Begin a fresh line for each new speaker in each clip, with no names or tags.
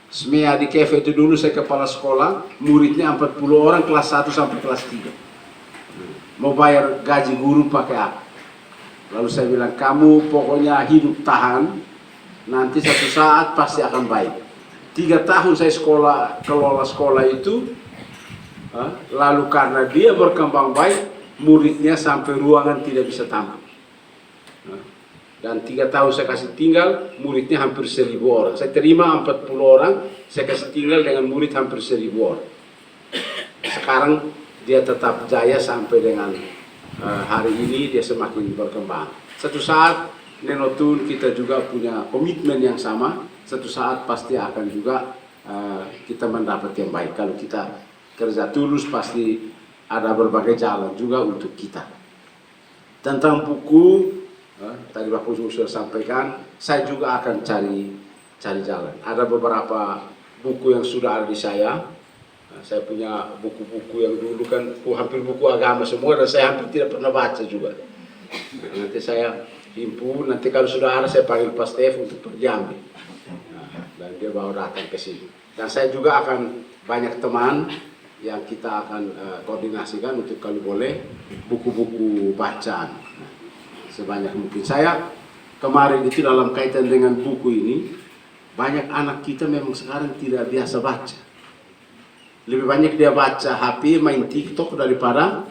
SMEA di KEF itu dulu saya kepala sekolah, muridnya 40 orang kelas 1 sampai kelas 3. Mau bayar gaji guru pakai apa? Lalu saya bilang, kamu pokoknya hidup tahan, nanti satu saat pasti akan baik. 3 tahun saya kelola sekolah itu, lalu karena dia berkembang baik, muridnya sampai ruangan tidak bisa tampil. Dan 3 tahun saya kasih tinggal, muridnya hampir 1.000 orang. Saya terima 40 orang, saya kasih tinggal dengan murid hampir 1.000 orang. Sekarang dia tetap jaya sampai dengan hari ini, dia semakin berkembang. Satu saat Nenotun kita juga punya komitmen yang sama, satu saat pasti akan juga kita mendapat yang baik. Kalau kita kerja tulus pasti ada berbagai jalan juga untuk kita. Tentang buku, tadi Bapak sudah sampaikan, saya juga akan cari jalan. Ada beberapa buku yang sudah ada di saya. Saya punya buku-buku yang dulu kan hampir buku agama semua, dan saya hampir tidak pernah baca juga. Nanti saya himpun, nanti kalau sudah ada saya panggil Pak Stef untuk pergi ambil. Dan dia bawa datang ke sini. Dan saya juga akan banyak teman yang kita akan koordinasikan untuk kalau boleh buku-buku bacaan. Sebanyak mungkin. Saya kemarin itu dalam kaitan dengan buku ini, banyak anak kita memang sekarang tidak biasa baca. Lebih banyak dia baca HP, main TikTok daripada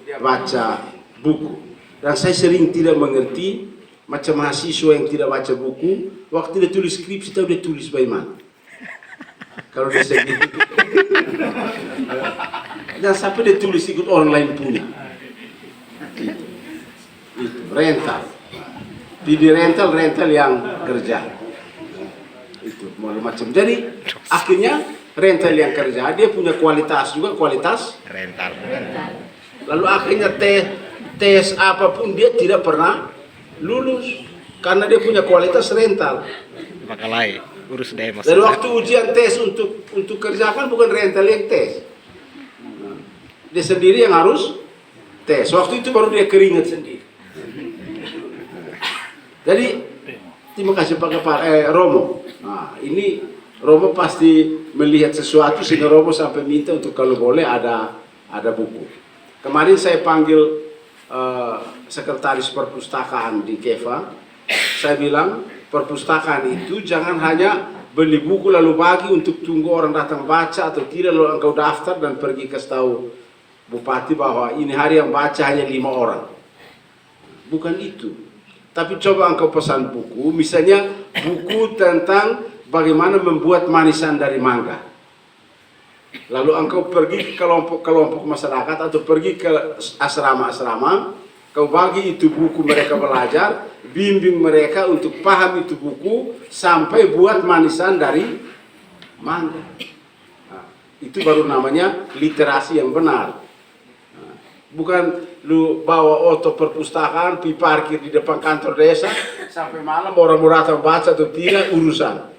dia baca buku. Dan saya sering tidak mengerti macam mahasiswa yang tidak baca buku, waktu dia tulis skripsi tahu dia tulis bagaimana. Kalau dia segitu. Dan sampai dia tulis ikut online punya. Itu rental. Di rental yang kerja. Itu macam. Jadi akhirnya rental yang kerja, dia punya kualitas juga, kualitas rental. Lalu akhirnya tes apapun dia tidak pernah lulus karena dia punya kualitas rental.
Makalai urus demo.
Dari waktu ujian tes untuk kerjakan bukan rental yang tes. Dia sendiri yang harus tes. Waktu itu baru dia keringat sendiri. Jadi terima kasih Pak Romo. Nah, ini Romo pasti melihat sesuatu sehingga Romo sampai minta untuk kalau boleh ada buku. Kemarin saya panggil sekretaris perpustakaan di KEFA. Saya bilang perpustakaan itu jangan hanya beli buku lalu bagi untuk tunggu orang datang baca atau tidak, lalu engkau daftar dan pergi kasih tahu bupati bahwa ini hari yang baca hanya 5 orang. Bukan itu. Tapi coba engkau pesan buku, misalnya buku tentang bagaimana membuat manisan dari mangga. Lalu engkau pergi ke kelompok-kelompok masyarakat atau pergi ke asrama-asrama, kau bagi itu buku mereka belajar, bimbing mereka untuk paham itu buku sampai buat manisan dari mangga. Nah, itu baru namanya literasi yang benar. Nah, bukan lu bawa oto perpustakaan, pi parkir di depan kantor desa, sampai malam orang mau datang baca atau tidak urusan.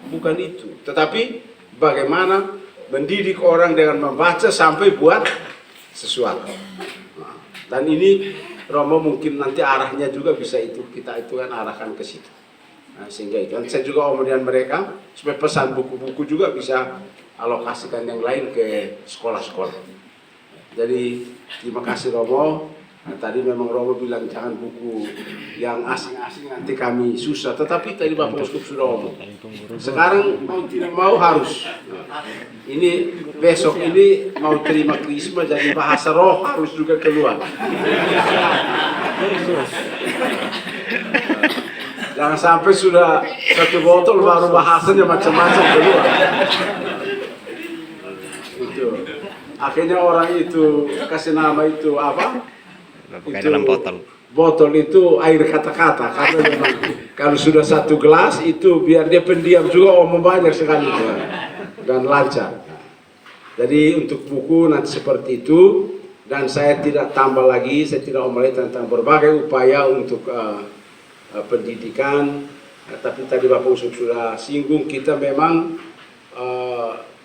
Bukan itu, tetapi bagaimana mendidik orang dengan membaca sampai buat sesuatu. Nah, dan ini Romo mungkin nanti arahnya juga bisa itu kita itu kan arahkan ke situ. Nah, sehingga itu. Dan saya juga kemudian mereka supaya pesan buku-buku juga bisa alokasikan yang lain ke sekolah-sekolah. Jadi terima kasih Romo. Nah, tadi memang Romo bilang jangan buku yang asing-asing nanti kami susah. Tetapi tadi Bapak Uskup sudah ngomong. Sekarang mau tidak mau harus. Nah, ini besok ini mau terima krisma jadi bahasa roh harus juga keluar. Jangan sampai sudah 1 botol baru bahasanya macam-macam keluar. Itu. Akhirnya orang itu kasih nama itu apa?
Bukan dalam botol.
Botol itu air kata-kata karena memang kalau sudah 1 gelas itu biar dia pendiam juga omong banyak sekali dan lancar. Jadi untuk buku nanti seperti itu, dan saya tidak tambah lagi, saya tidak omong lagi tentang berbagai upaya untuk pendidikan. Tapi tadi Bapak Uskup sudah singgung, kita memang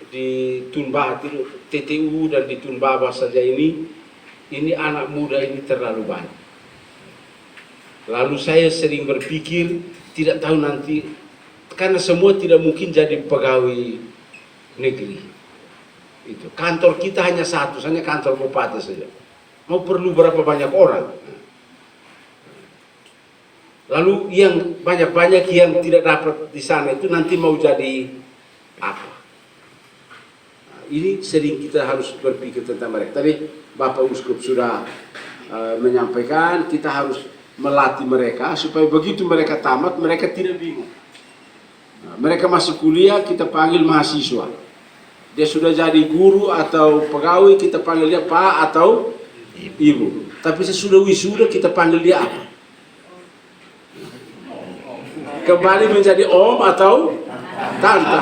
di Tunba TTU dan di Tunbaba saja ini anak muda ini terlalu banyak. Lalu saya sering berpikir tidak tahu nanti karena semua tidak mungkin jadi pegawai negeri. Itu kantor kita hanya satu, hanya kantor bupati saja. Mau perlu berapa banyak orang? Lalu yang banyak-banyak yang tidak dapat di sana itu nanti mau jadi apa? Nah, ini sering kita harus berpikir tentang mereka. Tadi Bapak Uskup sudah menyampaikan kita harus melatih mereka supaya begitu mereka tamat mereka tidak bingung. Nah, mereka masuk kuliah kita panggil mahasiswa. Dia sudah jadi guru atau pegawai kita panggil dia Pak atau Ibu. Tapi sesudah wisuda kita panggil dia apa? Kembali menjadi Om atau Tante.